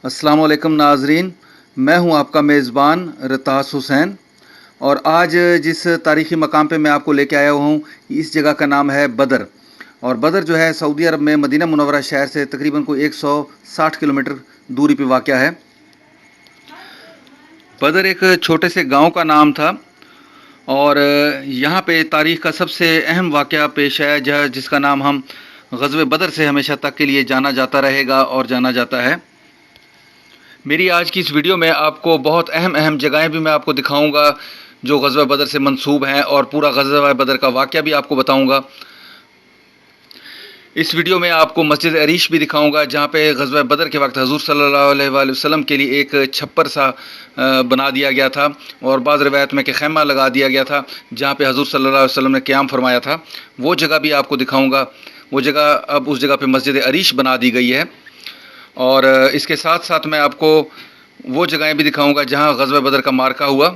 السلام علیکم ناظرین، میں ہوں آپ کا میزبان رتاس حسین، اور آج جس تاریخی مقام پہ میں آپ کو لے کے آیا ہوں، اس جگہ کا نام ہے بدر. اور بدر جو ہے سعودی عرب میں مدینہ منورہ شہر سے تقریباً کوئی 160 کلومیٹر دوری پہ واقع ہے. بدر ایک چھوٹے سے گاؤں کا نام تھا، اور یہاں پہ تاریخ کا سب سے اہم واقعہ پیش آیا جس کا نام ہم غزوہ بدر سے ہمیشہ تک کے لیے جانا جاتا رہے گا اور جانا جاتا ہے. میری آج کی اس ویڈیو میں آپ کو بہت اہم جگہیں بھی میں آپ کو دکھاؤں گا جو غزوہ بدر سے منسوب ہیں، اور پورا غزوہ بدر کا واقعہ بھی آپ کو بتاؤں گا. اس ویڈیو میں آپ کو مسجد عریش بھی دکھاؤں گا، جہاں پہ غزوہ بدر کے وقت حضور صلی اللہ علیہ وآلہ وسلم کے لیے ایک چھپر سا بنا دیا گیا تھا، اور بعض روایت میں کہ خیمہ لگا دیا گیا تھا جہاں پہ حضور صلی اللہ علیہ وسلم نے قیام فرمایا تھا. وہ جگہ بھی آپ کو دکھاؤں گا. وہ جگہ اب اس جگہ پہ مسجد عریش بنا دی گئی ہے. اور اس کے ساتھ ساتھ میں آپ کو وہ جگہیں بھی دکھاؤں گا جہاں غزوہ بدر کا معرکہ ہوا.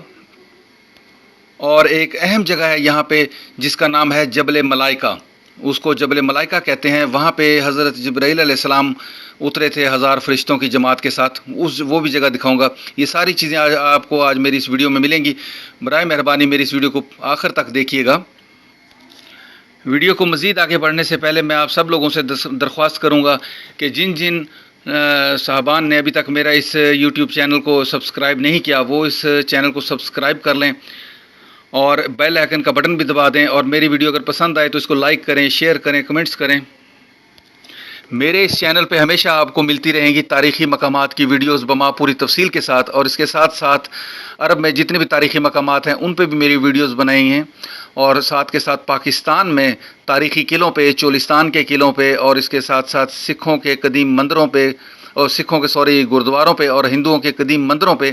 اور ایک اہم جگہ ہے یہاں پہ جس کا نام ہے جبل ملائکہ. اس کو جبل ملائکہ کہتے ہیں. وہاں پہ حضرت جبرائیل علیہ السلام اترے تھے 1000 فرشتوں کی جماعت کے ساتھ. وہ بھی جگہ دکھاؤں گا. یہ ساری چیزیں آپ کو آج میری اس ویڈیو میں ملیں گی. برائے مہربانی میری اس ویڈیو کو آخر تک دیکھیے گا. ویڈیو کو مزید آگے بڑھنے سے پہلے میں آپ سب لوگوں سے درخواست کروں گا کہ جن صاحبان نے ابھی تک میرا اس یوٹیوب چینل کو سبسکرائب نہیں کیا، وہ اس چینل کو سبسکرائب کر لیں اور بیل آئیکن کا بٹن بھی دبا دیں. اور میری ویڈیو اگر پسند آئے تو اس کو لائک کریں، شیئر کریں، کمنٹس کریں. میرے اس چینل پہ ہمیشہ آپ کو ملتی رہیں گی تاریخی مقامات کی ویڈیوز بما پوری تفصیل کے ساتھ، اور اس کے ساتھ ساتھ عرب میں جتنے بھی تاریخی مقامات ہیں ان پہ بھی میری ویڈیوز بنائی ہیں. اور ساتھ کے ساتھ پاکستان میں تاریخی قلعوں پہ، چولستان کے قلعوں پہ، اور اس کے ساتھ ساتھ سکھوں کے قدیم مندروں پہ، اور گردواروں پہ، اور ہندوؤں کے قدیم مندروں پہ.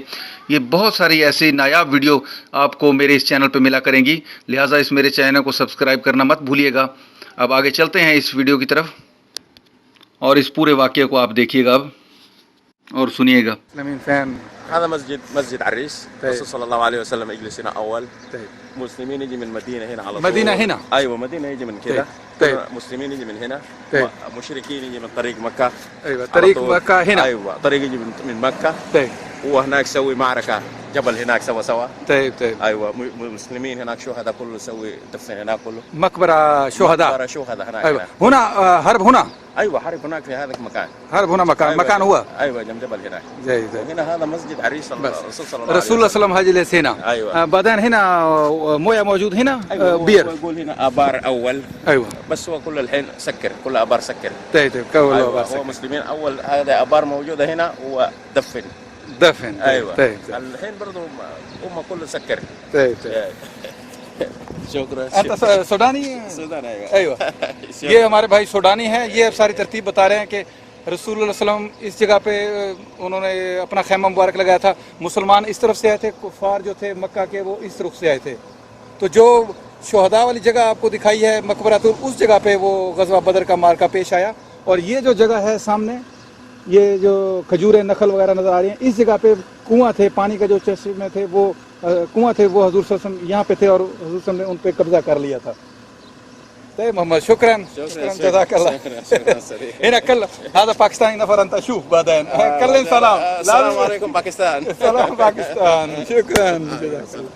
یہ بہت ساری ایسی نایاب ویڈیو آپ کو میرے اس چینل پہ ملا کریں گی. لہٰذا اس میرے چینل کو سبسکرائب کرنا مت بھولیے گا. اب آگے چلتے ہیں اس ویڈیو کی طرف، اور اس پورے واقعے کو آپ دیکھیے گا اب اور سنیے گا. هذا مسجد عريش. الرسول صلى الله عليه وسلم يجلس هنا اول. مسلمين يجي من مدينه هنا على طول. مدينه هنا. ايوه مدينه يجي من كده. مسلمين يجي من هنا. مشركين يجي من طريق مكه. ايوه طريق مكه هنا. ايوه طريق يجي من مكه. وهناك سوي معركه جبل هناك سوا. ايوه مسلمين هناك شهداء كله سوي دفن هناك كله. مقبره شهداء. مقبره شهداء هناك. ايوه هنا حرب هنا. ايوه حرب هناك في هذا المكان. حرب هنا مكان هو. ايوه جنب جبل هناك. زي هنا هذا مسجد عريش الرسول صلى الله عليه وسلم. رسول الله صلى الله عليه وسلم هجلس هنا. ايوه بعدين هنا مويه موجود هنا. بير. يقول هنا ابار اول. ايوه بس هو كل الحين سكر، كل ابار سكر. كل ابار سكر. هو مسلمين اول هذا ابار موجوده هنا ودفن. ايوه الحين برضه هم كله سكر. شکرا. انت سودانی؟ سودان. ايوه یہ ہمارے بھائی سودانی ہیں. یہ ساری ترتیب بتا رہے ہیں کہ رسول اللہ صلی اللہ علیہ وسلم اس جگہ پہ انہوں نے اپنا خیمہ مبارک لگایا تھا. مسلمان اس طرف سے آئے تھے، کفار جو تھے مکہ کے وہ اس رخ سے آئے تھے. تو جو شہداء والی جگہ آپ کو دکھائی ہے مقبرۃ، اس جگہ پہ وہ غزوہ بدر کا معرکہ پیش آیا. اور یہ جو جگہ ہے سامنے، یہ جو کھجوریں نخل وغیرہ نظر آ رہی ہیں، اس جگہ پہ کنواں تھے، پانی کا جو چشمے تھے وہ کنواں تھے، وہ حضور صلی اللہ علیہ وسلم یہاں پہ تھے اور حضور صلی اللہ علیہ وسلم نے ان پہ قبضہ کر لیا تھا. طيب محمد شكرا جزاك الله. هنا كل هذا باكستاني نفر انت شوف بعدين كلم سلام. السلام عليكم باكستان. سلام باكستان. شكرا جزاك الله.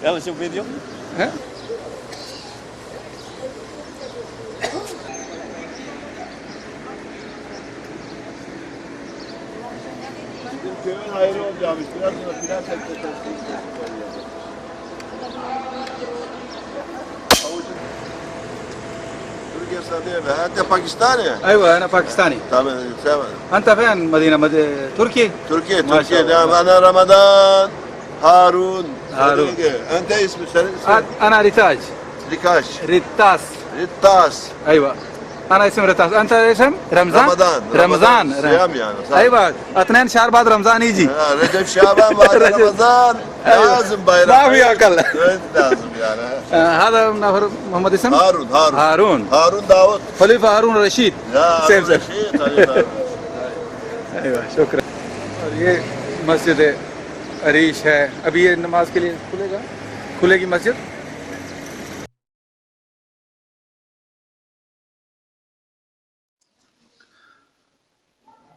يلا شوف فيديو. ها Köyün hayrı olacakmış. Biraz sonra finans sektörsü. تركيا صديقة. أنت باكستاني؟ ايوه انا باكستاني. تمام. انت فين مدينه تركي؟ تركيا. أنا رمضان هارون. أنت اسمك؟ انا ريتاج. ريتاس. ايوه انا اسم ريتاس. انت اسم رمضان؟ رمضان صيام يعني. ايوه 2 شهر بعد رمضان يجي. رجب شعبان بعد رمضان لازم بايرم. ما في اقل. لازم يعني. هذا نفر محمد اسم؟ هارون داود. خليفة هارون الرشيد. سيف رشيد. ايوه شكرا. اور یہ مسجد عریش ہے. ابھی یہ نماز کے لیے کھلے گی مسجد.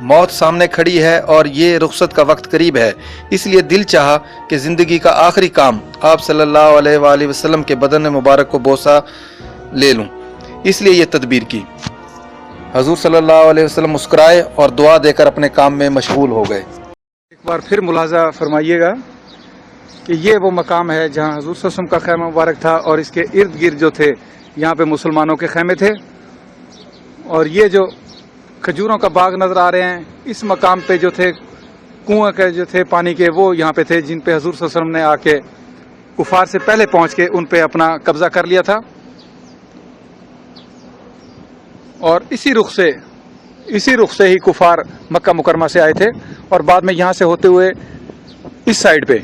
موت سامنے کھڑی ہے اور یہ رخصت کا وقت قریب ہے، اس لیے دل چاہا کہ زندگی کا آخری کام آپ صلی اللہ علیہ وآلہ وسلم کے بدن مبارک کو بوسہ لے لوں، اس لیے یہ تدبیر کی۔ حضور صلی اللہ علیہ وسلم مسکرائے اور دعا دے کر اپنے کام میں مشغول ہو گئے۔ ایک بار پھر ملاحظہ فرمائیے گا کہ یہ وہ مقام ہے جہاں حضور صلی اللہ علیہ وسلم کا خیمہ مبارک تھا، اور اس کے ارد گرد جو تھے یہاں پہ مسلمانوں کے خیمے تھے، اور یہ جو کھجوروں کا باغ نظر آ رہے ہیں اس مقام پہ جو تھے کنویں کے جو تھے پانی کے، وہ یہاں پہ تھے جن پہ حضور صلی اللہ علیہ وسلم نے آ کے کفار سے پہلے پہنچ کے ان پہ اپنا قبضہ کر لیا تھا، اور اسی رخ سے ہی کفار مکہ مکرمہ سے آئے تھے، اور بعد میں یہاں سے ہوتے ہوئے اس سائیڈ پہ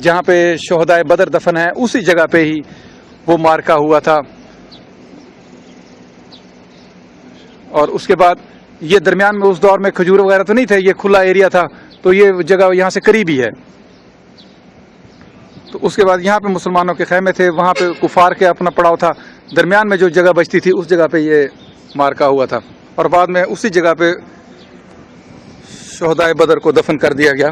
جہاں پہ شہدائے بدر دفن ہے اسی جگہ پہ ہی وہ مارکا ہوا تھا، اور اس کے بعد یہ درمیان میں اس دور میں کھجور وغیرہ تو نہیں تھے، یہ کھلا ایریا تھا، تو یہ جگہ یہاں سے قریب ہی ہے۔ تو اس کے بعد یہاں پہ مسلمانوں کے خیمے تھے، وہاں پہ کفار کے اپنا پڑاؤ تھا، درمیان میں جو جگہ بچتی تھی اس جگہ پہ یہ مارکا ہوا تھا، اور بعد میں اسی جگہ پہ شہدائے بدر کو دفن کر دیا گیا۔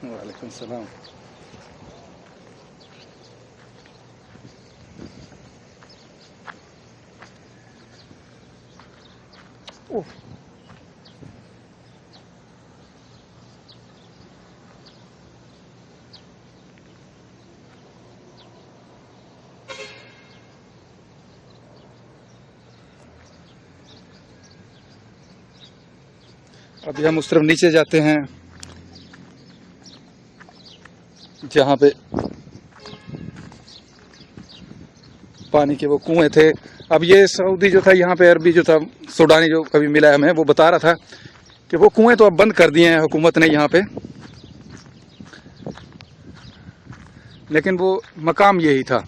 وعلیکم السلام۔ ابھی ہم اس طرف نیچے جاتے ہیں جہاں پہ پانی کے وہ کنویں تھے۔ اب یہ سعودی جو تھا یہاں پہ عربی جو تھا سوڈانی جو ابھی ملا ہے ہمیں، وہ بتا رہا تھا کہ وہ کنویں تو اب بند کر دیے ہیں حکومت نے یہاں پہ، لیکن وہ مقام یہی تھا۔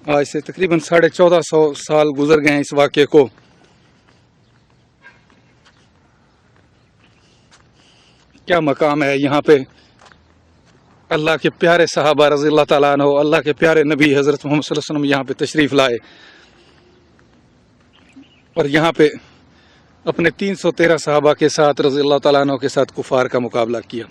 آج سے تقریباً 1450 سال گزر گئے ہیں اس واقعے کو۔ کیا مقام ہے یہاں پہ، اللہ کے پیارے صحابہ رضی اللہ تعالیٰ عنہ، اللہ کے پیارے نبی حضرت محمد صلی اللہ علیہ وسلم یہاں پہ تشریف لائے، اور یہاں پہ اپنے 313 صحابہ کے ساتھ رضی اللہ تعالیٰ عنہ کے ساتھ کفار کا مقابلہ کیا۔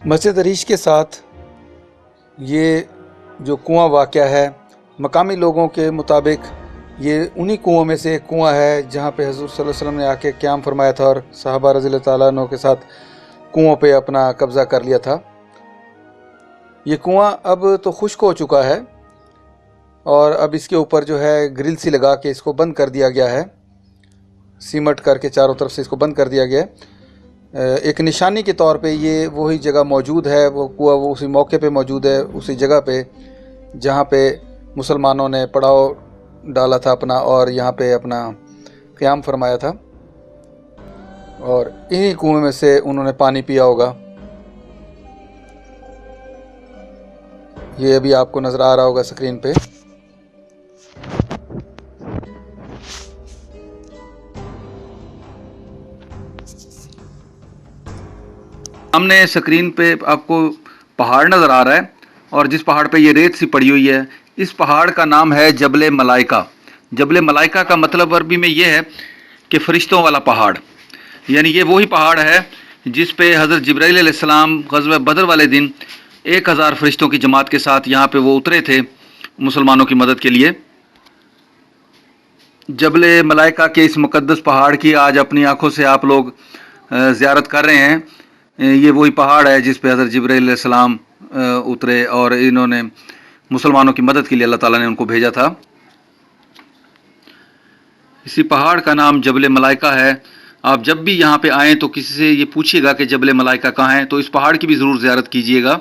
مسجد عریش کے ساتھ یہ جو کنواں واقع ہے، مقامی لوگوں کے مطابق یہ انہی کنووں میں سے ایک کنواں ہے جہاں پہ حضور صلی اللہ علیہ وسلم نے آ کے قیام فرمایا تھا اور صحابہ رضی اللہ تعالیٰ عنہ کے ساتھ کنووں پہ اپنا قبضہ کر لیا تھا۔ یہ کنواں اب تو خشک ہو چکا ہے، اور اب اس کے اوپر جو ہے گرل سی لگا کے اس کو بند کر دیا گیا ہے، سیمٹ کر کے چاروں طرف سے اس کو بند کر دیا گیا ہے۔ ایک نشانی کے طور پہ یہ وہی جگہ موجود ہے، وہ کنواں وہ اسی موقع پہ موجود ہے، اسی جگہ پہ جہاں پہ مسلمانوں نے پڑاؤ ڈالا تھا اپنا اور یہاں پہ اپنا قیام فرمایا تھا، اور انہی کنویں میں سے انہوں نے پانی پیا ہوگا۔ یہ ابھی آپ کو نظر آ رہا ہوگا اسکرین پہ۔ سامنے اسکرین پہ آپ کو پہاڑ نظر آ رہا ہے، اور جس پہاڑ پہ یہ ریت سی پڑی ہوئی ہے اس پہاڑ کا نام ہے جبل ملائکہ۔ جبل ملائکہ کا مطلب عربی میں یہ ہے کہ فرشتوں والا پہاڑ، یعنی یہ وہی پہاڑ ہے جس پہ حضرت جبرائیل علیہ السلام غزوہ بدر والے دن 1000 فرشتوں کی جماعت کے ساتھ یہاں پہ وہ اترے تھے مسلمانوں کی مدد کے لیے۔ جبل ملائکہ کے اس مقدس پہاڑ کی آج اپنی آنکھوں سے آپ لوگ زیارت کر رہے ہیں۔ یہ وہی پہاڑ ہے جس پہ حضرت جبرائیل علیہ السلام اترے اور انہوں نے مسلمانوں کی مدد کے لیے اللہ تعالیٰ نے ان کو بھیجا تھا۔ اسی پہاڑ کا نام جبل ملائکہ ہے. آپ جب بھی یہاں پہ آئیں تو کسی سے یہ پوچھیے گا کہ جبل ملائکہ کہاں ہے، تو اس پہاڑ کی بھی ضرور زیارت کیجیے گا.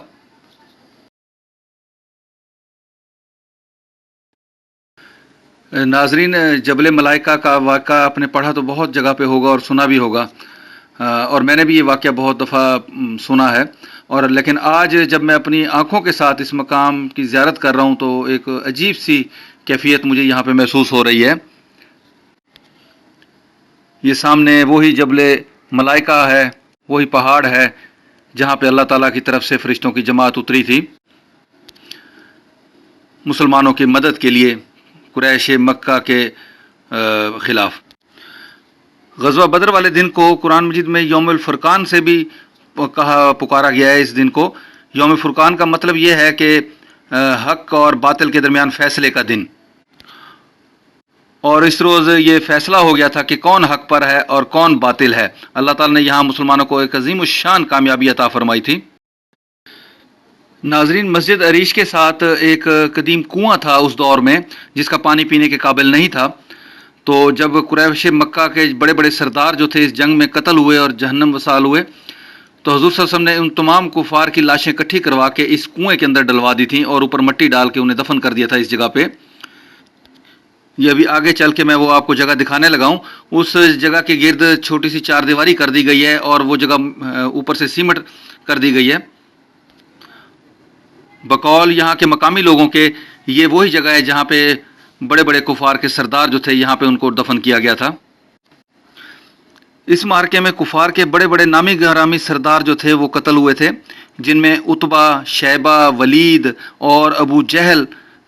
ناظرین، جبل ملائکہ کا واقعہ آپ نے پڑھا تو بہت جگہ پہ ہوگا اور سنا بھی ہوگا، اور میں نے بھی یہ واقعہ بہت دفعہ سنا ہے. اور لیکن آج جب میں اپنی آنکھوں کے ساتھ اس مقام کی زیارت کر رہا ہوں تو ایک عجیب سی کیفیت مجھے یہاں پہ محسوس ہو رہی ہے. یہ سامنے وہی جبل ملائکہ ہے، وہی پہاڑ ہے جہاں پہ اللہ تعالیٰ کی طرف سے فرشتوں کی جماعت اتری تھی مسلمانوں کی مدد کے لیے قریش مکہ کے خلاف. غزوہ بدر والے دن کو قرآن مجید میں یوم الفرقان سے بھی پکارا گیا ہے. اس دن کو یوم فرقان کا مطلب یہ ہے کہ حق اور باطل کے درمیان فیصلے کا دن. اور اس روز یہ فیصلہ ہو گیا تھا کہ کون حق پر ہے اور کون باطل ہے. اللہ تعالیٰ نے یہاں مسلمانوں کو ایک عظیم الشان کامیابی عطا فرمائی تھی. ناظرین، مسجد عریش کے ساتھ ایک قدیم کنواں تھا اس دور میں جس کا پانی پینے کے قابل نہیں تھا. تو جب قریش مکہ کے بڑے بڑے سردار جو تھے اس جنگ میں قتل ہوئے اور جہنم وصال ہوئے تو حضور صلی اللہ علیہ وسلم نے ان تمام کفار کی لاشیں اکٹھی کروا کے اس کنویں کے اندر ڈلوا دی تھیں اور اوپر مٹی ڈال کے انہیں دفن کر دیا تھا اس جگہ پہ. یہ ابھی آگے چل کے میں وہ آپ کو جگہ دکھانے لگا ہوں. اس جگہ کے گرد چھوٹی سی چار دیواری کر دی گئی ہے اور وہ جگہ اوپر سے سیمنٹ کر دی گئی ہے. بقول یہاں کے مقامی لوگوں کے یہ وہی جگہ ہے جہاں پہ بڑے بڑے کفار کے سردار جو تھے یہاں پہ ان کو دفن کیا گیا تھا. اس معرکے میں کفار کے بڑے بڑے نامی گرامی سردار جو تھے وہ قتل ہوئے تھے، جن میں عتبہ، شیبہ، ولید اور ابو جہل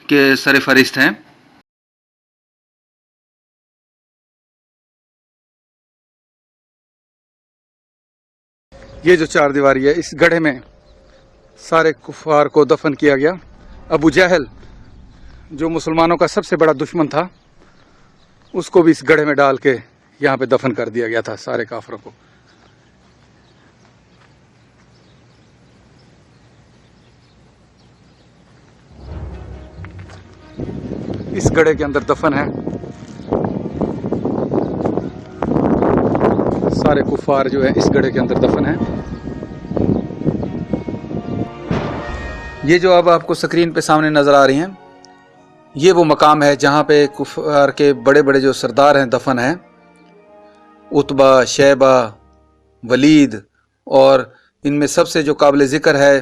کے سر فہرست ہیں. یہ جو چار دیواری ہے اس گڑھے میں سارے کفار کو دفن کیا گیا. ابو جہل جو مسلمانوں کا سب سے بڑا دشمن تھا اس کو بھی اس گڑھے میں ڈال کے یہاں پہ دفن کر دیا گیا تھا سارے کافروں کو. اس گڑھے کے اندر دفن ہے سارے کفار جو ہیں، اس گڑھے کے اندر دفن ہیں. یہ جو اب آپ کو سکرین پہ سامنے نظر آ رہی ہیں یہ وہ مقام ہے جہاں پہ کفار کے بڑے بڑے جو سردار ہیں دفن ہیں. عتبہ، شیبہ، ولید، اور ان میں سب سے جو قابل ذکر ہے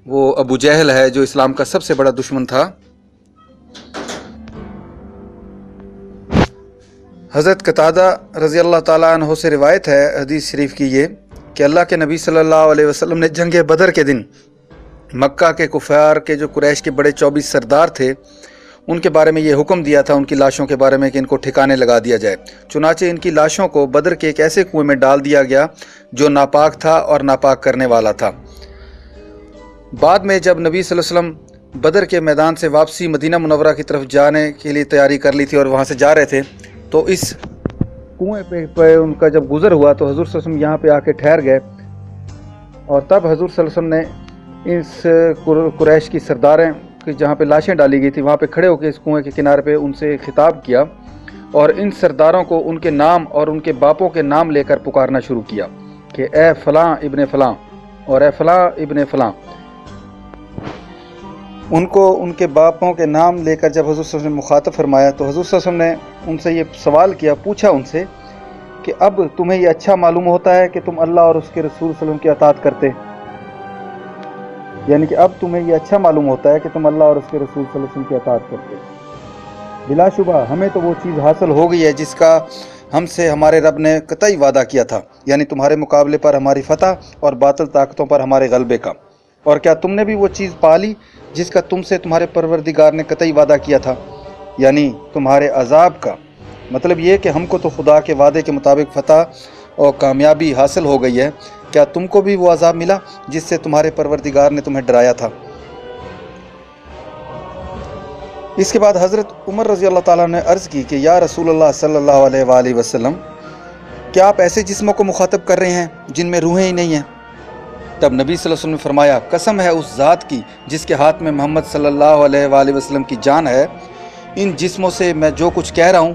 وہ ابو جہل ہے جو اسلام کا سب سے بڑا دشمن تھا. حضرت قتادہ رضی اللہ تعالیٰ عنہ سے روایت ہے حدیث شریف کی یہ کہ اللہ کے نبی صلی اللہ علیہ وسلم نے جنگ بدر کے دن مکہ کے کفار کے جو قریش کے بڑے 24 سردار تھے ان کے بارے میں یہ حکم دیا تھا ان کی لاشوں کے بارے میں کہ ان کو ٹھکانے لگا دیا جائے. چنانچہ ان کی لاشوں کو بدر کے ایک ایسے کنویں میں ڈال دیا گیا جو ناپاک تھا اور ناپاک کرنے والا تھا. بعد میں جب نبی صلی اللہ علیہ وسلم بدر کے میدان سے واپسی مدینہ منورہ کی طرف جانے کے لیے تیاری کر لی تھی اور وہاں سے جا رہے تھے تو اس کنویں پہ ان کا جب گزر ہوا تو حضور صلی اللہ علیہ وسلم یہاں پہ آ کے ٹھہر گئے. اور تب حضور صلی اللہ علیہ وسلم نے اس قریش کی سرداریں کہ جہاں پہ لاشیں ڈالی گئی تھی وہاں پہ کھڑے ہو کے اس کنویں کے کنارے پہ ان سے خطاب کیا اور ان سرداروں کو ان کے نام اور ان کے باپوں کے نام لے کر پکارنا شروع کیا کہ اے فلاں ابن فلاں اور اے فلاں ابن فلاں. ان کو ان کے باپوں کے نام لے کر جب حضور صلی اللہ علیہ وسلم نے مخاطب فرمایا تو حضور صلی اللہ علیہ وسلم نے ان سے یہ سوال کیا، پوچھا ان سے کہ اب تمہیں یہ اچھا معلوم ہوتا ہے کہ تم اللہ اور اس کے رسول صلی اللہ علیہ وسلم کی اطاعت کرتے، یعنی کہ اب تمہیں یہ اچھا معلوم ہوتا ہے کہ تم اللہ اور اس کے رسول صلی اللہ علیہ وسلم کی اطاعت کرتے. بلا شبہ ہمیں تو وہ چیز حاصل ہو گئی ہے جس کا ہم سے ہمارے رب نے قطعی وعدہ کیا تھا، یعنی تمہارے مقابلے پر ہماری فتح اور باطل طاقتوں پر ہمارے غلبے کا. اور کیا تم نے بھی وہ چیز پا لی جس کا تم سے تمہارے پروردگار نے قطعی وعدہ کیا تھا، یعنی تمہارے عذاب کا. مطلب یہ کہ ہم کو تو خدا کے وعدے کے مطابق فتح اور کامیابی حاصل ہو گئی ہے، کیا تم کو بھی وہ عذاب ملا جس سے تمہارے پروردگار نے تمہیں ڈرایا تھا؟ اس کے بعد حضرت عمر رضی اللہ تعالیٰ نے عرض کی کہ یا رسول اللہ صلی اللہ علیہ وآلہ وسلم، کیا آپ ایسے جسموں کو مخاطب کر رہے ہیں جن میں روحیں ہی نہیں ہیں؟ تب نبی صلی اللہ علیہ وسلم نے فرمایا، قسم ہے اس ذات کی جس کے ہاتھ میں محمد صلی اللہ علیہ وآلہ وسلم کی جان ہے، ان جسموں سے میں جو کچھ کہہ رہا ہوں